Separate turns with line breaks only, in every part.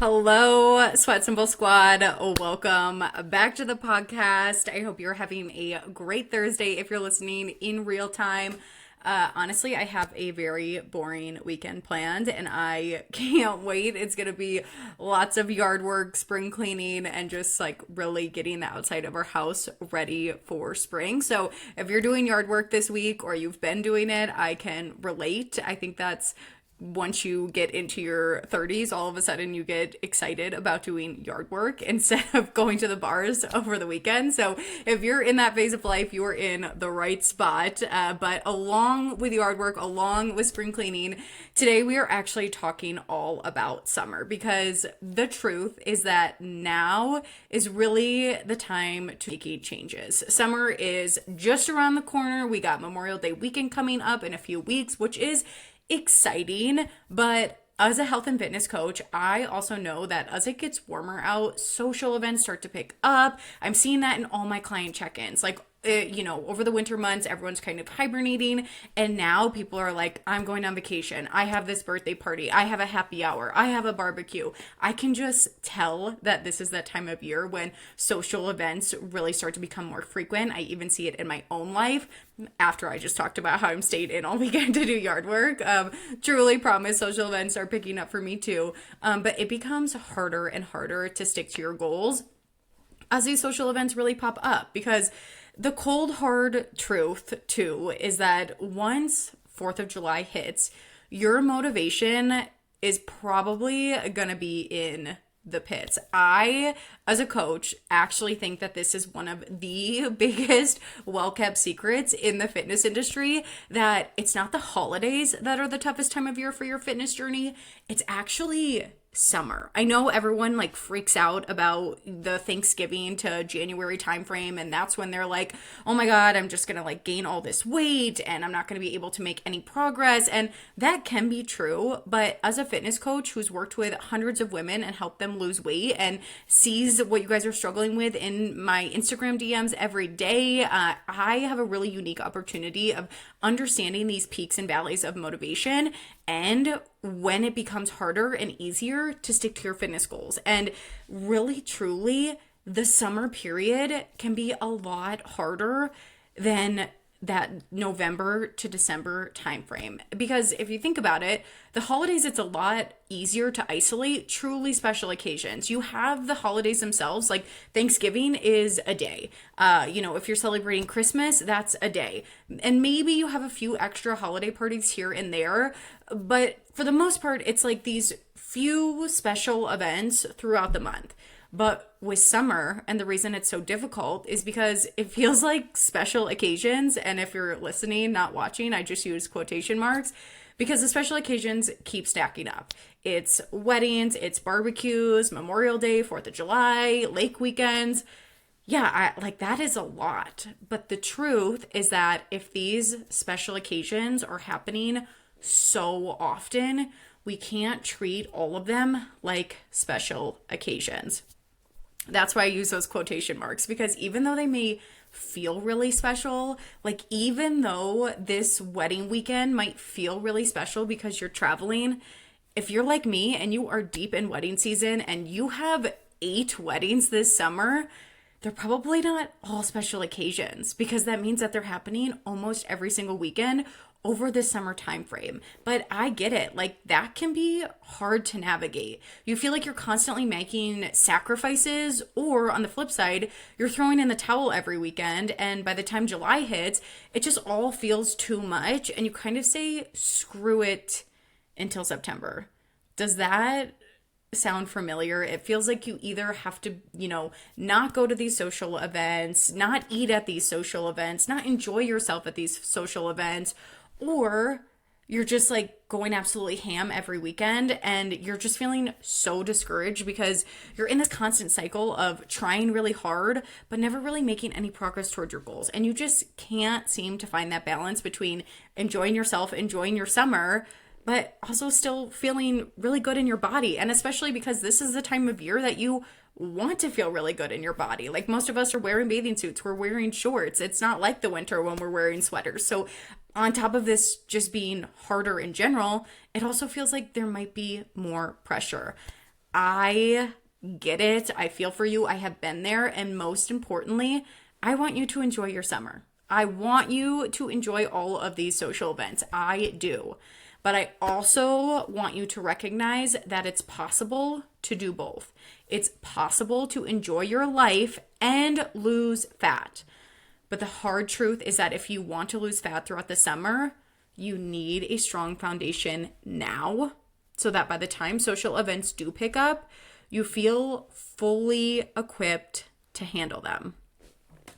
Hello, Sweat Symbol Squad. Welcome back to the podcast. I hope you're having a great Thursday if you're listening in real time. Honestly, I have a very boring weekend planned and I can't wait. It's going to be lots of yard work, spring cleaning, and just like really getting the outside of our house ready for spring. So if you're doing yard work this week or you've been doing it, I can relate. I think that's once you get into your 30s, all of a sudden you get excited about doing yard work instead of going to the bars over the weekend. So if you're in that phase of life, you're in the right spot. But along with yard work, along with spring cleaning, today we are actually talking all about summer because the truth is that now is really the time to make changes. Summer is just around the corner. We got Memorial Day weekend coming up in a few weeks, which is exciting, but as a health and fitness coach, I also know that as it gets warmer out, social events start to pick up. I'm seeing that in all my client check-ins. Over the winter months, everyone's kind of hibernating, and now people are like, I'm going on vacation. I have this birthday party. I have a happy hour. I have a barbecue. I can just tell that this is that time of year when social events really start to become more frequent. I even see it in my own life after I just talked about how I'm stayed in all weekend to do yard work. Truly promise social events are picking up for me too. But it becomes harder and harder to stick to your goals as these social events really pop up, because the cold hard truth too is that once 4th of July hits, your motivation is probably gonna be in the pits. I, as a coach, actually think that this is one of the biggest well-kept secrets in the fitness industry, that it's not the holidays that are the toughest time of year for your fitness journey. It's actually summer. I know everyone like freaks out about the Thanksgiving to January timeframe, and that's when they're like, oh my God, I'm just gonna like gain all this weight and I'm not gonna be able to make any progress. And that can be true, but as a fitness coach who's worked with hundreds of women and helped them lose weight and sees what you guys are struggling with in my Instagram DMs every day, I have a really unique opportunity of understanding these peaks and valleys of motivation and when it becomes harder and easier to stick to your fitness goals. And really, truly, the summer period can be a lot harder than that November to December timeframe. Because if you think about it, the holidays, it's a lot easier to isolate truly special occasions. You have the holidays themselves, like Thanksgiving is a day. If you're celebrating Christmas, that's a day. And maybe you have a few extra holiday parties here and there, but for the most part, it's like these few special events throughout the month. But with summer, and the reason it's so difficult is because it feels like special occasions. And if you're listening, not watching, I just use quotation marks because the special occasions keep stacking up. It's weddings, it's barbecues, Memorial Day, 4th of July, lake weekends. Yeah, that is a lot. But the truth is that if these special occasions are happening so often, we can't treat all of them like special occasions. That's why I use those quotation marks, because even though they may feel really special, like even though this wedding weekend might feel really special because you're traveling, if you're like me and you are deep in wedding season and you have 8 weddings this summer, they're probably not all special occasions, because that means that they're happening almost every single weekend over the summer time frame. But I get it. Like, that can be hard to navigate. You feel like you're constantly making sacrifices, or on the flip side, you're throwing in the towel every weekend, and by the time July hits, it just all feels too much, and you kind of say screw it until September. Does that sound familiar? It feels like you either have to, not go to these social events, not eat at these social events, not enjoy yourself at these social events, or you're just like going absolutely ham every weekend and you're just feeling so discouraged because you're in this constant cycle of trying really hard but never really making any progress towards your goals. And you just can't seem to find that balance between enjoying yourself, enjoying your summer, but also still feeling really good in your body. And especially because this is the time of year that you want to feel really good in your body. Like, most of us are wearing bathing suits, we're wearing shorts. It's not like the winter when we're wearing sweaters. So on top of this just being harder in general, it also feels like there might be more pressure. I get it. I feel for you. I have been there. And most importantly, I want you to enjoy your summer. I want you to enjoy all of these social events. I do. But I also want you to recognize that it's possible to do both. It's possible to enjoy your life and lose fat. But the hard truth is that if you want to lose fat throughout the summer, you need a strong foundation now so that by the time social events do pick up, you feel fully equipped to handle them.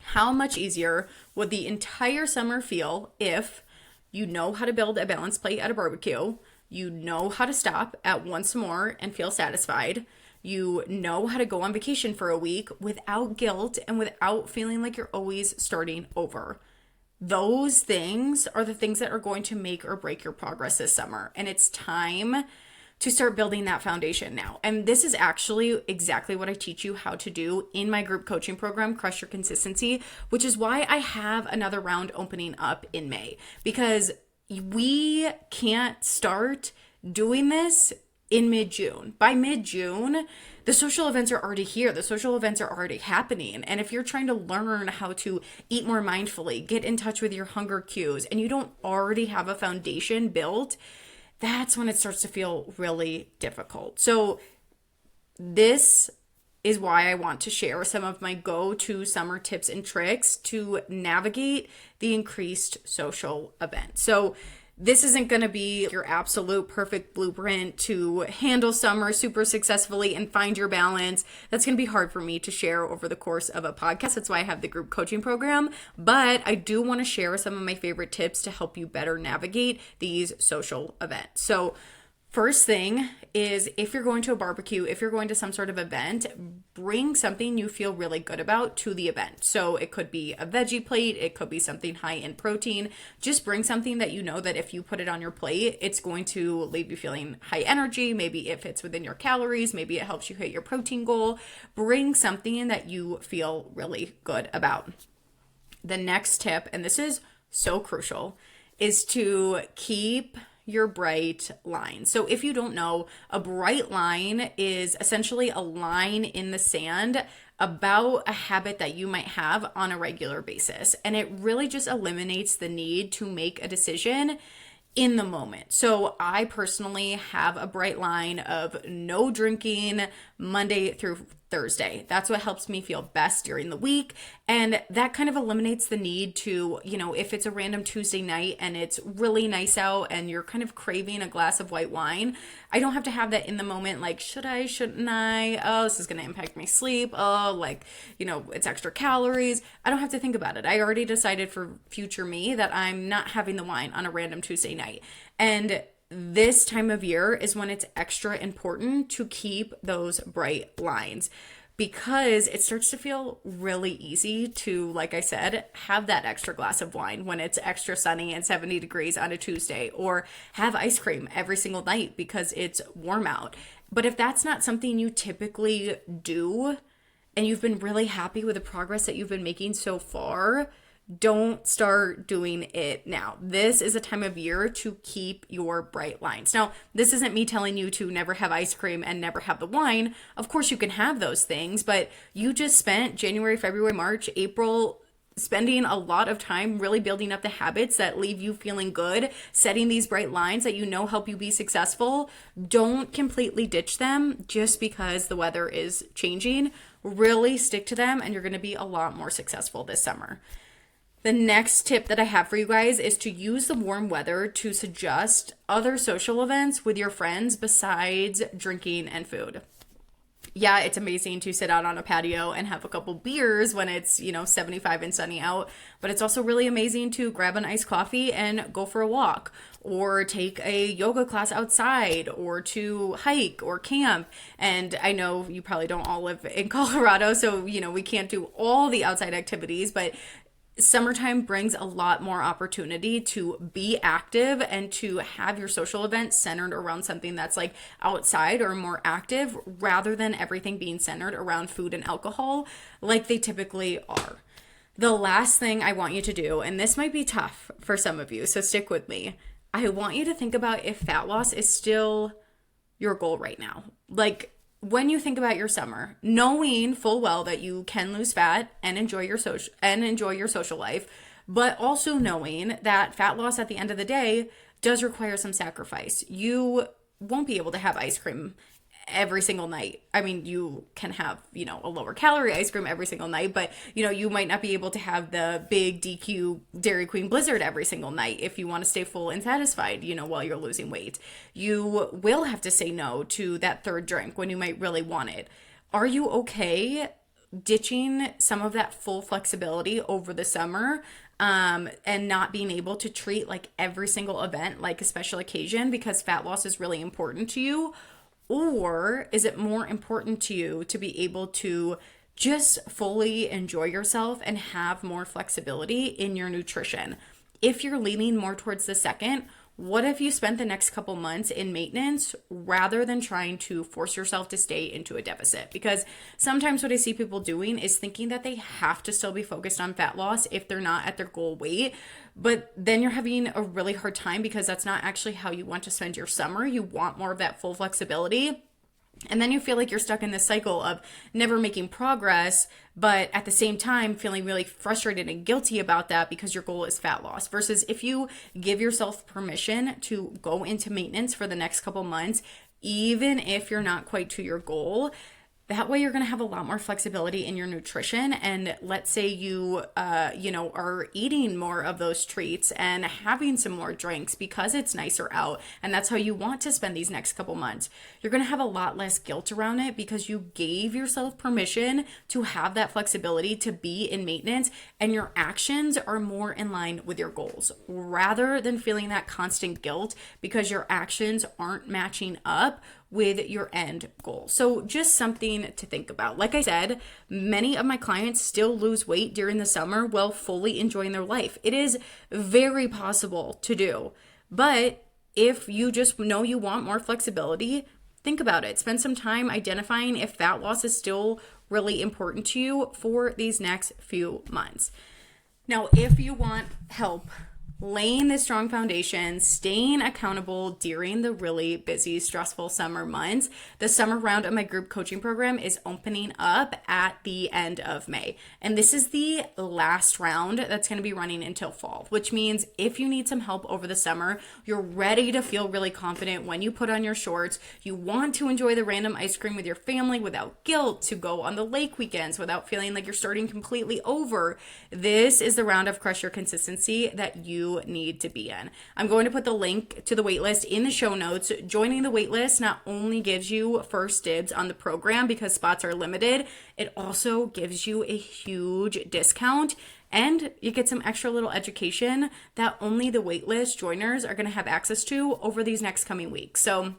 How much easier would the entire summer feel if you know how to build a balanced plate at a barbecue, you know how to stop at once more and feel satisfied, you know how to go on vacation for a week without guilt and without feeling like you're always starting over. Those things are the things that are going to make or break your progress this summer. And it's time to start building that foundation now. And this is actually exactly what I teach you how to do in my group coaching program, Crush Your Consistency, which is why I have another round opening up in May, because we can't start doing this in mid-June. By mid-June, the social events are already here. The social events are already happening. And if you're trying to learn how to eat more mindfully, get in touch with your hunger cues, and you don't already have a foundation built, that's when it starts to feel really difficult. So this is why I want to share some of my go-to summer tips and tricks to navigate the increased social event. So this isn't going to be your absolute perfect blueprint to handle summer super successfully and find your balance. That's going to be hard for me to share over the course of a podcast. That's why I have the group coaching program. But I do want to share some of my favorite tips to help you better navigate these social events. So first thing is, if you're going to a barbecue, if you're going to some sort of event, bring something you feel really good about to the event. So it could be a veggie plate, it could be something high in protein. Just bring something that you know that if you put it on your plate, it's going to leave you feeling high energy. Maybe it fits within your calories, maybe it helps you hit your protein goal. Bring something that you feel really good about. The next tip, and this is so crucial, is to keep your bright line. So if you don't know, a bright line is essentially a line in the sand about a habit that you might have on a regular basis. And it really just eliminates the need to make a decision in the moment. So I personally have a bright line of no drinking Monday through Thursday. That's what helps me feel best during the week. And that kind of eliminates the need to, if it's a random Tuesday night and it's really nice out and you're kind of craving a glass of white wine, I don't have to have that in the moment. Like, should I, shouldn't I? Oh, this is going to impact my sleep. Oh, it's extra calories. I don't have to think about it. I already decided for future me that I'm not having the wine on a random Tuesday night. And this time of year is when it's extra important to keep those bright lines, because it starts to feel really easy to, like I said, have that extra glass of wine when it's extra sunny and 70 degrees on a Tuesday, or have ice cream every single night because it's warm out. But if that's not something you typically do and you've been really happy with the progress that you've been making so far, don't start doing it now. This is a time of year to keep your bright lines. Now, this isn't me telling you to never have ice cream and never have the wine. Of course, you can have those things, but you just spent January, February, March, April spending a lot of time really building up the habits that leave you feeling good, setting these bright lines that help you be successful. Don't completely ditch them just because the weather is changing. Really stick to them, and you're going to be a lot more successful this summer. The next tip that I have for you guys is to use the warm weather to suggest other social events with your friends besides drinking and food. Yeah, it's amazing to sit out on a patio and have a couple beers when it's, 75 and sunny out, but it's also really amazing to grab an iced coffee and go for a walk, or take a yoga class outside, or to hike or camp. And I know you probably don't all live in Colorado, so, we can't do all the outside activities, but summertime brings a lot more opportunity to be active and to have your social events centered around something that's like outside or more active, rather than everything being centered around food and alcohol like they typically are. The last thing I want you to do, and this might be tough for some of you, so stick with me. I want you to think about if fat loss is still your goal right now. Like, when you think about your summer, knowing full well that you can lose fat and enjoy your social life, but also knowing that fat loss at the end of the day does require some sacrifice. You won't be able to have ice cream every single night. I mean, you can have, a lower calorie ice cream every single night, but, you might not be able to have the big DQ Dairy Queen Blizzard every single night if you want to stay full and satisfied, while you're losing weight. You will have to say no to that third drink when you might really want it. Are you okay ditching some of that full flexibility over the summer and not being able to treat like every single event like a special occasion because fat loss is really important to you? Or is it more important to you to be able to just fully enjoy yourself and have more flexibility in your nutrition? If you're leaning more towards the second, what if you spent the next couple months in maintenance rather than trying to force yourself to stay into a deficit? Because sometimes what I see people doing is thinking that they have to still be focused on fat loss if they're not at their goal weight. But then you're having a really hard time because that's not actually how you want to spend your summer. You want more of that full flexibility. And then you feel like you're stuck in this cycle of never making progress, but at the same time feeling really frustrated and guilty about that because your goal is fat loss. Versus if you give yourself permission to go into maintenance for the next couple months, even if you're not quite to your goal, that way you're going to have a lot more flexibility in your nutrition. And let's say you, are eating more of those treats and having some more drinks because it's nicer out. And that's how you want to spend these next couple months. You're going to have a lot less guilt around it because you gave yourself permission to have that flexibility to be in maintenance, and your actions are more in line with your goals rather than feeling that constant guilt because your actions aren't matching up with your end goal. So just something to think about. Like I said, many of my clients still lose weight during the summer while fully enjoying their life. It is very possible to do. But if you just know you want more flexibility, think about it. Spend some time identifying if fat loss is still really important to you for these next few months. Now, if you want help laying this strong foundation, staying accountable during the really busy, stressful summer months, the summer round of my group coaching program is opening up at the end of May. And this is the last round that's going to be running until fall, which means if you need some help over the summer, you're ready to feel really confident when you put on your shorts, you want to enjoy the random ice cream with your family without guilt, to go on the lake weekends without feeling like you're starting completely over, this is the round of Crush Your Consistency that you need to be in. I'm going to put the link to the waitlist in the show notes. Joining the waitlist not only gives you first dibs on the program because spots are limited, it also gives you a huge discount, and you get some extra little education that only the waitlist joiners are going to have access to over these next coming weeks. So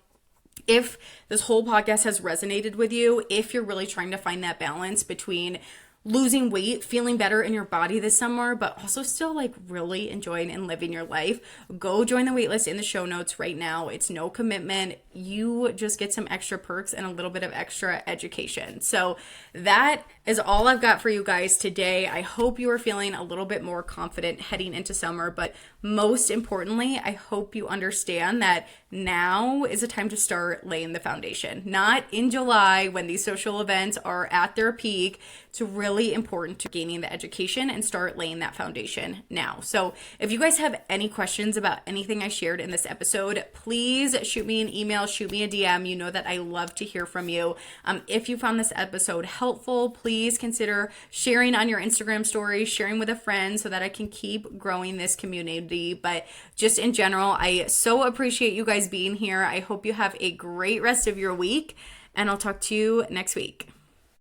if this whole podcast has resonated with you, if you're really trying to find that balance between losing weight, feeling better in your body this summer, but also still like really enjoying and living your life, go join the waitlist in the show notes right now. It's no commitment. You just get some extra perks and a little bit of extra education. So that is all I've got for you guys today. I hope you are feeling a little bit more confident heading into summer, but most importantly, I hope you understand that now is a time to start laying the foundation, not in July when these social events are at their peak. It's really important to gaining the education and start laying that foundation now. So if you guys have any questions about anything I shared in this episode, please shoot me an email, shoot me a DM. You know that I love to hear from you. If you found this episode helpful, please consider sharing on your Instagram story, sharing with a friend so that I can keep growing this community. But just in general, I so appreciate you guys being here. I hope you have a great rest of your week, and I'll talk to you next week.